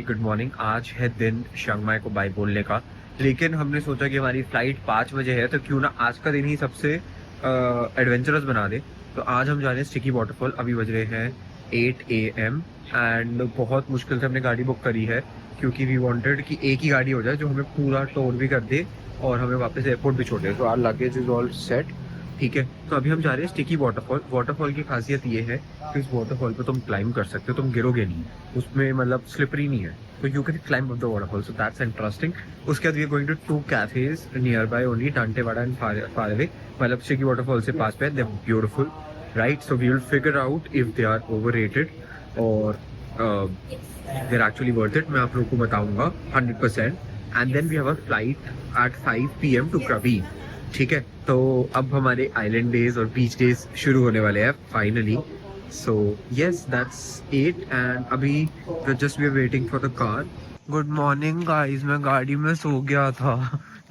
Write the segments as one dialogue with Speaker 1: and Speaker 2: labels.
Speaker 1: Very good morning. आज है दिन शंगमाई को बाय बोलने का, लेकिन हमने सोचा कि हमारी फ्लाइट 5 बजे है तो क्यों ना आज का दिन ही सबसे एडवेंचरस बना दे। तो आज हम जा रहे हैं स्टिकी वाटरफॉल। अभी बज रहे हैं 8 AM एंड बहुत मुश्किल से हमने गाड़ी बुक करी है क्योंकि वी वांटेड कि एक ही गाड़ी हो जाए जो हमें पूरा टूर भी कर दे और हमें वापस एयरपोर्ट भी छोड़ दे। तो our luggage is all set. ठीक है, तो अभी हम जा रहे हैं स्टिकी वाटरफॉल। वाटरफॉल की खासियत ये है कि इस वाटरफॉल पे तुम क्लाइम कर सकते हो, तुम गिरोगे नहीं, उसमें मतलब स्लिपरी नहीं है, तो you can climb up the waterfall, so that's interesting. उसके बाद we are going to 2 cafes near by only, डांटेवाड़ा एंड फार अवे, मतलब स्टिकी वाटरफॉल से पास पे, they are beautiful right. So we will figure out if they are overrated और they are actually worth it. मैं आप लोगों को बताऊंगा 100%। And then we have a flight at 5 PM to krabi। ठीक है, तो अब हमारे आइलैंड डेज और बीच डेज शुरू होने वाले हैं finally. So yes, that's it. And अभी just we are waiting for the car. Good morning guys, मैं गाड़ी में सो गया था।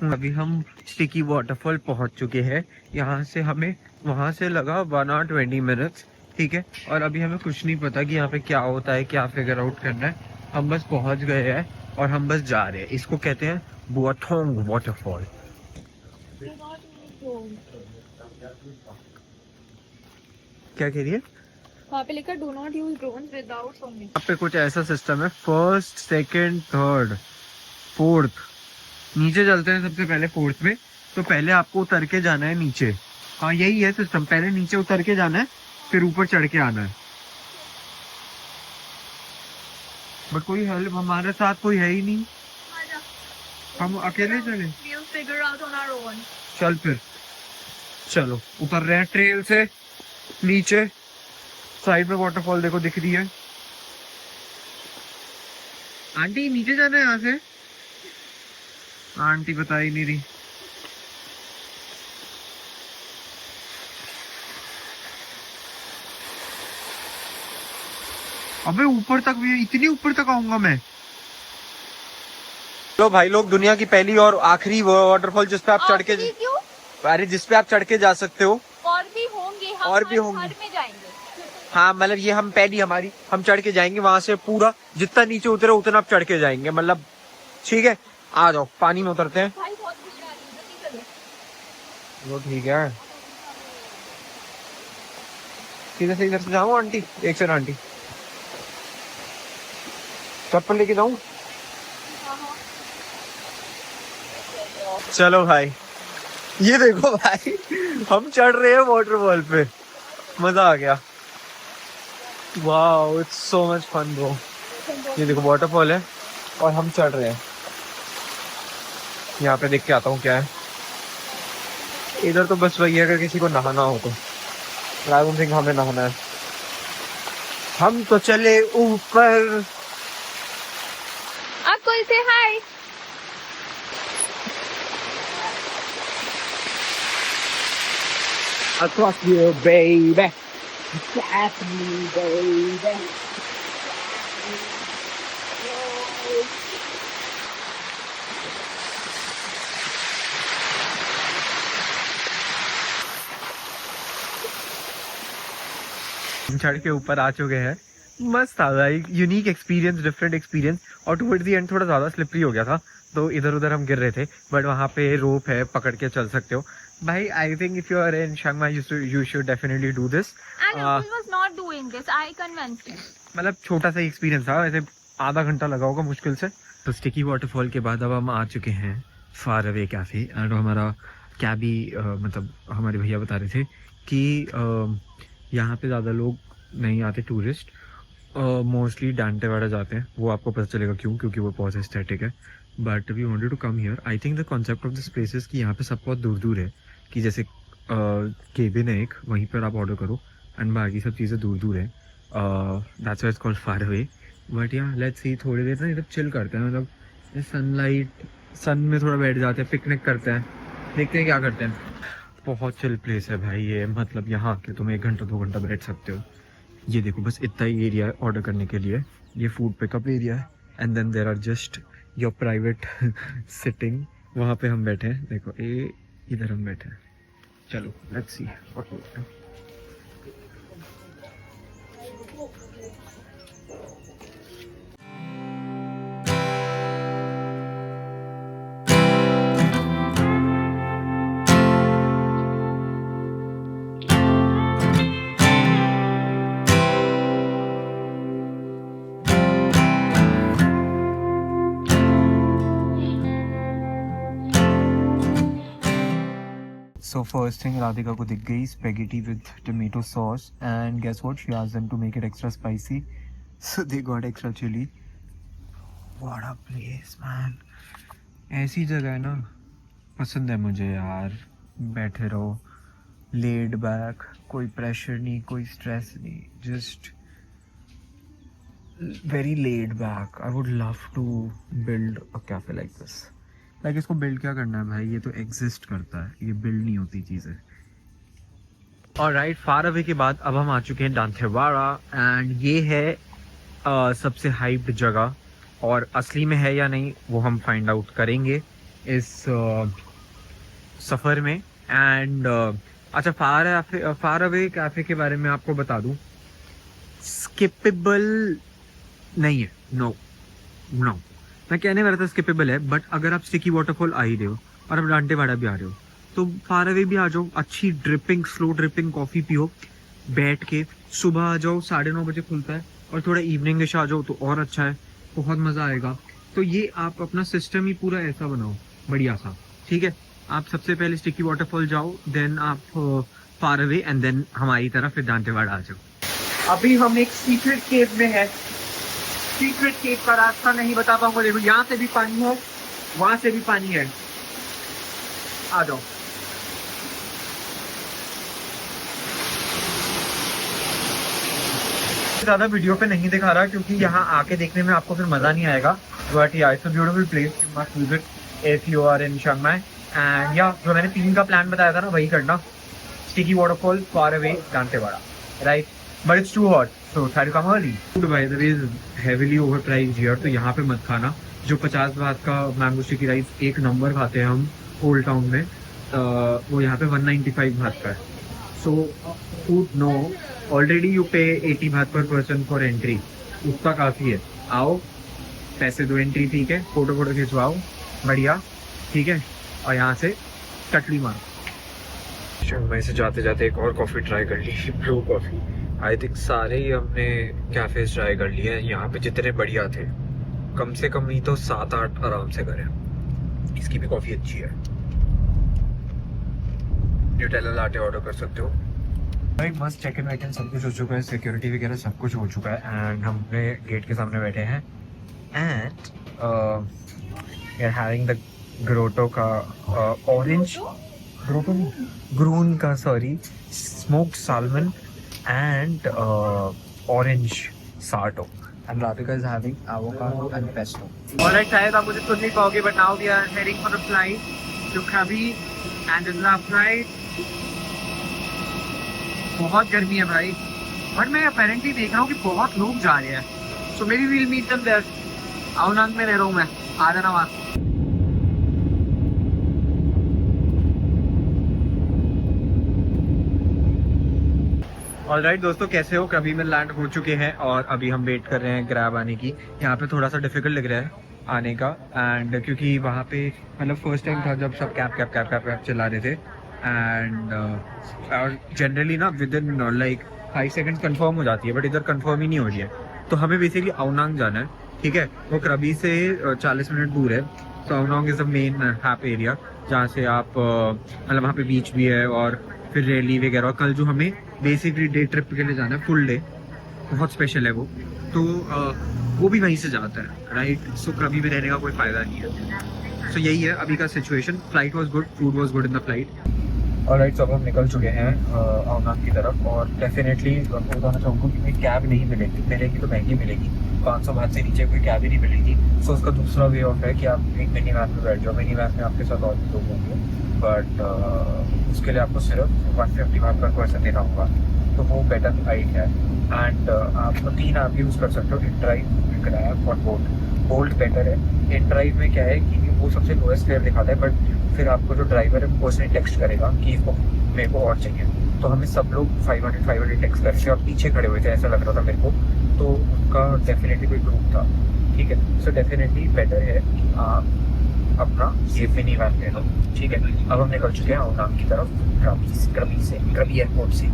Speaker 1: अभी हम स्टिकी वाटरफॉल पहुंच चुके हैं। यहाँ से हमें वहाँ से लगा 1 hour 20 minutes। ठीक है, और अभी हमें कुछ नहीं पता कि यहाँ पे क्या होता है, क्या फिगर आउट करना है। हम बस पहुंच गए हैं और हम बस जा रहे हैं। इसको कहते हैं बुआथोंग वाटरफॉल। क्या कह रही है?
Speaker 2: वहाँ पे लिखा do not use drone without permission.
Speaker 1: यहाँ पे कुछ ऐसा सिस्टम है, फर्स्ट सेकंड थर्ड फोर्थ, नीचे चलते हैं सबसे पहले फोर्थ में। तो पहले आपको उतर के जाना है नीचे। हाँ, यही है सिस्टम, पहले नीचे उतर के जाना है फिर ऊपर चढ़ के आना है। बट कोई हेल्प हमारे साथ कोई है ही नहीं, हम अकेले चले।
Speaker 2: We'll figure out on our own.
Speaker 1: चल फिर चलो, उतर रहे हैं ट्रेल से नीचे। साइड में वाटरफॉल देखो दिख रही है। आंटी नीचे जाना है यहाँ से। आंटी बता ही नहीं रही। अबे ऊपर तक भी, इतनी ऊपर तक आऊंगा मैं। तो भाई लोग, दुनिया की पहली और आखिरी वाटरफॉल जिस पे आप चढ़ के,
Speaker 2: क्यों?
Speaker 1: अरे जिस पे आप चढ़ के जा सकते हो।
Speaker 2: और भी होंगे, हम
Speaker 1: और भी
Speaker 2: हर
Speaker 1: होंगे।
Speaker 2: घर में जाएंगे।
Speaker 1: हाँ मतलब ये हम पहली हमारी, हम चढ़ के जाएंगे वहां से, पूरा जितना नीचे उतरे उतना आप चढ़ के जाएंगे, मतलब ठीक है। आ जाओ, पानी में उतरते हैं।
Speaker 2: भाई बहुत भीड़ आ रही है,
Speaker 1: वो ठीक है, सीधे से इधर से जाऊँ आंटी? एक सेकंड आंटी, चप्पल लेके जाऊँ? चलो भाई, ये देखो भाई, हम चढ़ रहे हैं वाटरफॉल पे, मजा आ गया। Wow, it's so much fun bro. ये देखो वाटरफॉल है और हम चढ़ रहे हैं। यहाँ पे देख के आता हूँ क्या है। इधर तो बस वही है, अगर किसी को नहाना हो तो। आई डोंट थिंक हमें नहाना है, हम तो चले ऊपर।
Speaker 2: आपको इसे हाय।
Speaker 1: Across you, baby. Across me, baby. चढ़ के ऊपर आ चुके हैं। मस्त था भाई, यूनिक एक्सपीरियंस, डिफरेंट एक्सपीरियंस। और टुवर्ड्स द एंड थोड़ा ज्यादा स्लिपरी हो गया था, तो इधर उधर हम गिर रहे थे। बट वहाँ पे रोप है, पकड़ के चल सकते हो भाई। I think if you are in Chiang Mai you should definitely do this.
Speaker 2: And Uncle was not doing this. I convinced him.
Speaker 1: मतलब छोटा सा एक्सपीरियंस था, वैसे आधा घंटा लगा होगा मुश्किल से। तो स्टिकी वाटरफॉल के बाद अब हम आ चुके हैं फार अवे कैफे। एंड हमारा कैबी मतलब हमारे भैया बता रहे थे कि यहाँ पे ज़्यादा लोग नहीं आते, टूरिस्ट मोस्टली डांटेवाड़ा जाते हैं। वो आपको पता चलेगा क्यों, क्योंकि वो बहुत एस्थेटिक है। But we wanted to come here. I think the concept of this place is कि यहाँ पे सब बहुत दूर दूर है, कि जैसे केबिन है एक, वहीं पर आप ऑर्डर करो एंड बाकी सब चीज़ें दूर दूर है। That's why it's called far away. But या लेट्स सी, थोड़ी देर ना इधर चिल करते हैं, मतलब सनलाइट, सन में थोड़ा बैठ जाते हैं, पिकनिक करते हैं, देखते हैं क्या करते हैं। बहुत चिल प्लेस है भाई ये, मतलब यहाँ के तुम 1 घंटा 2 घंटा बैठ सकते हो। ये देखो बस इतना ही एरिया है ऑर्डर करने के लिए। ये फूड पिकअप एरिया है and then there are just your private sitting. वहाँ पे हम बैठे हैं, देखो ये इधर हम बैठे हैं। चलो let's see what we do. So first thing Radhika को दिख गई spaghetti with tomato sauce and guess what? She asked them to make it extra spicy. So they got extra chili. What a place, man. ऐसी जगह है ना, पसंद है मुझे यार. बैठे रहो, laid back, कोई प्रेशर नहीं, कोई स्ट्रेस नहीं, just very laid back. I would love to build a cafe like this. Like इसको build क्या करना है भाई, ये तो exist करता है, ये build नहीं होती चीज़ें. Alright, far away के बाद अब हम आ चुके हैं दांतेवाड़ा and ये है सबसे हाइप्ड जगह, और असली में है या नहीं वो हम फाइंड आउट करेंगे इस सफ़र में. एंड अच्छा, फार अवे कैफ़े के बारे में आपको बता दूं, स्किपेबल नहीं है. नो, मैं कहने वाला था स्किपेबल है, बट अगर आप स्टिकी वाटरफॉल आ ही रहे हो और आप दांतेवाड़ा भी आ रहे हो तो फार अवे भी आ जाओ. अच्छी ड्रिपिंग, स्लो ड्रिपिंग कॉफ़ी पियो बैठ के. सुबह आ जाओ, 9:30 बजे खुलता है, और थोड़ा इवनिंग आ जाओ तो और अच्छा है, बहुत मज़ा आएगा. तो ये आप अपना सिस्टम ही पूरा ऐसा बनाओ, बढ़िया सा. ठीक है, आप सबसे पहले स्टिकी वाटरफॉल जाओ, देन आप फार अवे, एंड देन हमारी तरफ फिर दांतेवाड़ा आ जाओ. अभी हम एक सीक्रेट केव में है. सीक्रेट केव का रास्ता नहीं बता पाऊंगा. देखो, यहाँ से भी पानी है, वहां से भी पानी है. आ जाओ. ज़्यादा वीडियो पे नहीं दिखा रहा क्योंकि यहाँ आके देखने में आपको फिर मज़ा नहीं आएगा. But yeah it's a beautiful place, you must visit if you are in Chiang Mai. And yeah जो मैंने 3 का प्लान बताया था ना, वही करना. Sticky waterfall, far away, Dantewada, right. But it's too hot, so try to come early. Food by the way is heavily over priced here, तो यहाँ पे मत खाना. जो 50 बात का मैंगो स्टिकी राइस एक नंबर खाते हैं हम ओल्ड टाउन में, वो यहाँ पे 195 बात का है. So food no, already you pay 80 बात पर पर्सन फॉर एंट्री, उतना काफ़ी है. आओ, पैसे दो, एंट्री ठीक है, फोटो खिंचवाओ, बढ़िया, ठीक है, और यहाँ से कटली मारो. मैं से जाते जाते एक और कॉफ़ी ट्राई कर ली, ब्रू कॉफ़ी. आई थिंक सारे ही हमने कैफ़ेज ट्राई कर लिए हैं यहाँ पे, जितने बढ़िया थे. कम से कम नहीं तो 7-8 आराम से करें. इसकी भी कॉफ़ी अच्छी है. न्यूटेला लाटे ऑर्डर कर सकते हो. भाई मस्त चेक इन वेक इन सब कुछ हो चुका है, सिक्योरिटी वगैरह सब कुछ हो चुका है, एंड हम अपने गेट के सामने बैठे हैं. And we are having the grotto का ऑरेंज ग्रून का स्मोक्ड साल्मन एंड ऑरेंज सार्टो. And Radhika is having avocado and pesto. Alright, शायद आप मुझे सुन नहीं पाओगे, but now we are heading for the flight to Krabi, and this is our flight. बहुत गर्मी है भाई, बट मैं अपेरेंटली देख रहा हूँ कि बहुत लोग जा रहे हैं. So maybe we will meet them there. Ao Nang में रह रहा हूँ मैं, आ जाना वहाँ. ऑलराइट दोस्तों, कैसे हो? कभी में लैंड हो चुके हैं और अभी हम वेट कर रहे हैं ग्रैब आने की. यहाँ पे थोड़ा सा डिफिकल्ट लग रहा है आने का, एंड क्योंकि वहाँ पे मतलब फर्स्ट टाइम था जब सब कैब चला रहे थे. एंड और जनरली ना with in like 5 seconds confirm हो जाती है, बट इधर कंफर्म ही नहीं हो रही है. तो हमें बेसिकली आवनांग जाना है, ठीक है. वो क्रबी से 40 मिनट दूर है. तो आवनांग इज़ द मेन हैप एरिया जहाँ से आप मतलब वहाँ पे बीच भी है और फिर रैली वगैरह. और कल जो हमें बेसिकली डे ट्रिप के लिए जाना है, फुल डे, बहुत स्पेशल है वो, तो वो भी वहीं से जाता है, राइट. सो क्रबी में रहने का कोई फ़ायदा नहीं है. सो यही है अभी का situation. Flight was good, food was good in the flight. Alright, तो अब हम निकल चुके हैं आवनांग की तरफ, और डेफिनेटली बताना चाहूँगा कि कोई कैब नहीं मिलेगी तो महंगी मिलेगी. 500 बात से नीचे कोई कैब ही नहीं मिलेगी. सो उसका दूसरा वे ऑफ है कि आप एक मिनी वैन में बैठ जाओ. मिनी वैन में आपके साथ और भी लोग होंगे, बट उसके लिए आपको सिर्फ 150 बात पर पर्सन देना होगा, तो वो बेटर राइड है. एंड आप 3 ऐप यूज़ कर सकते हो, इन ड्राइव, ग्रैब और बोल्ट. बोल्ट बेटर है. इन ड्राइव में क्या है कि वो सबसे लोएस्ट फेयर दिखाता है, बट फिर आपको जो ड्राइवर है वो पर्सनली टेक्स्ट करेगा कि इसको मेरे को और चाहिए. तो हमें सब लोग 500 टेक्स्ट करके और पीछे खड़े हुए थे, ऐसा लग रहा था मेरे को. तो उनका डेफिनेटली कोई ग्रुप था, ठीक है. सो डेफिनेटली बेटर है कि आप अपना ये मिनी वैन ले लो, ठीक है. अब हम निकल चुके हैं आवनांग की तरफ, क्रबी एयरपोर्ट से.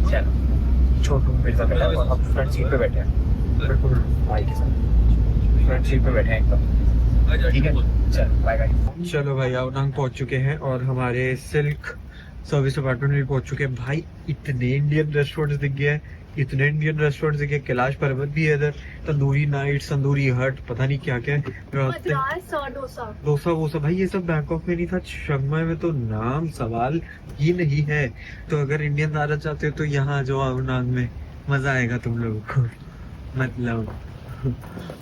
Speaker 1: चलो, छोटू मिर्जा बैठा है और हम फ्रंट सीट पे बैठे हैं, बिल्कुल भाई के साथ फ्रंट सीट पे बैठे हैं एकदम, ठीक है. चलो बाय बाय. चलो भाई, आवनांग पहुंच चुके हैं और हमारे सिल्क सर्विस अपार्टमेंट में भी पहुंच चुके हैं भाई। इतने इंडियन रेस्टोरेंट्स दिख गए हैं, इतने इंडियन रेस्टोरेंट्स दिखे। कैलाश पर्वत भी है इधर, तंदूरी नाइट, तंदूरी हट, पता नहीं क्या क्या है।
Speaker 2: मद्रास और डोसा।
Speaker 1: डोसा वोसा भाई ये सब बैंकॉक में नहीं था, शंघाई में तो नाम सवाल ही नहीं है। तो अगर इंडियन दारा चाहते हो तो यहाँ आ जाओ आवनांग में, मजा आएगा तुम लोगों को। मतलब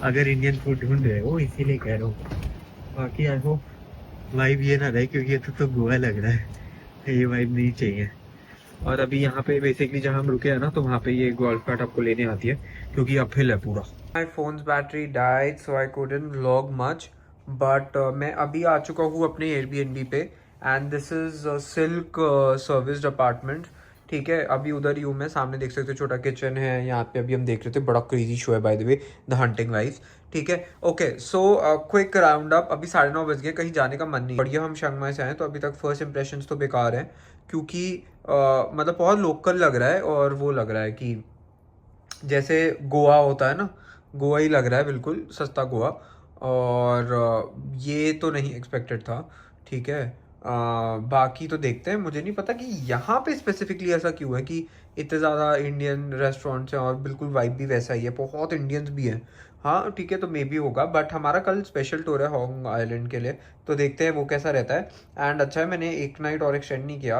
Speaker 1: अगर इंडियन फूड ढूंढ रहे हो इसीलिए कह रहा हूँ। बाकी आई होप वाइब ये ना रहे, क्योंकि ये तो गोवा लग रहा है, ये वाइब नहीं चाहिए। और अभी यहाँ पे बेसिकली जहाँ हम रुके हैं ना, तो वहाँ पे ये गोल्फ कार्ट आपको लेने आती है, क्योंकि अपहिल है पूरा। My phone's battery died so I couldn't vlog much, but मैं अभी आ चुका हूँ अपने एयरबीएनबी पे, and this is silk serviced apartment. ठीक है, अभी उधर ही हूँ मैं, सामने देख सकते हो छोटा किचन है। यहाँ पे अभी हम देख रहे थे, बड़ा क्रेजी शो है bye the way, the hunting wife. ठीक है, okay so quick round up. अभी 9:30 बज गए, कहीं जाने का मन नहीं। बढ़िया, हम शंघाई से आए तो अभी तक फर्स्ट इंप्रेशंस तो बेकार है, क्योंकि मतलब बहुत लोकल लग रहा है, और वो लग रहा है कि जैसे गोवा होता है ना, गोवा ही लग रहा है, बिल्कुल सस्ता गोवा। और ये तो नहीं एक्सपेक्टेड था। ठीक है, बाकी तो देखते हैं। मुझे नहीं पता कि यहाँ पे स्पेसिफिकली ऐसा क्यों है कि इतने ज़्यादा इंडियन रेस्टोरेंट्स हैं, और बिल्कुल वाइब भी वैसा ही है, बहुत इंडियंस भी हैं। हाँ ठीक है, तो मे बी होगा, बट हमारा कल स्पेशल टूर है हॉन्ग आइलैंड के लिए, तो देखते हैं वो कैसा रहता है। एंड अच्छा है, मैंने एक नाइट और एक्सटेंड नहीं किया,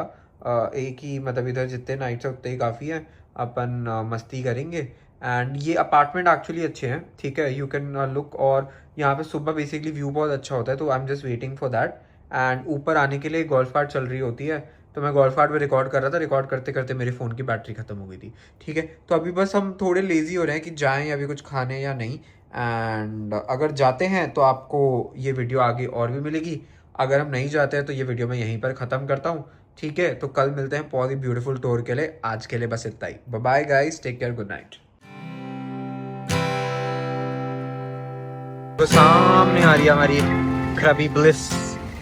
Speaker 1: एक ही, मतलब इधर जितने नाइट्स है उतने ही काफ़ी हैं, अपन मस्ती करेंगे। एंड ये अपार्टमेंट एक्चुअली अच्छे हैं, ठीक है, यू कैन लुक। और यहाँ पे सुबह बेसिकली व्यू बहुत अच्छा होता है, तो I am just waiting for that. And ऊपर आने के लिए गोल्फ कार्ट चल रही होती है, तो मैं गोल्फ कार्ट में रिकॉर्ड कर रहा था, रिकॉर्ड करते करते मेरे फ़ोन की बैटरी खत्म हो गई थी। ठीक है, तो अभी बस हम थोड़े लेजी हो रहे हैं कि जाएं अभी कुछ खाने या नहीं। एंड अगर जाते हैं तो आपको ये वीडियो आगे और भी मिलेगी, अगर हम नहीं जाते हैं तो ये वीडियो मैं यहीं पर ख़त्म करता हूँ। ठीक है, तो कल मिलते हैं बहुत ही ब्यूटीफुल टूर के लिए। आज के लिए बस इतना ही, bye bye guys, take care, good night. तो सामने आ रही है हमारी क्रबी ब्लिस।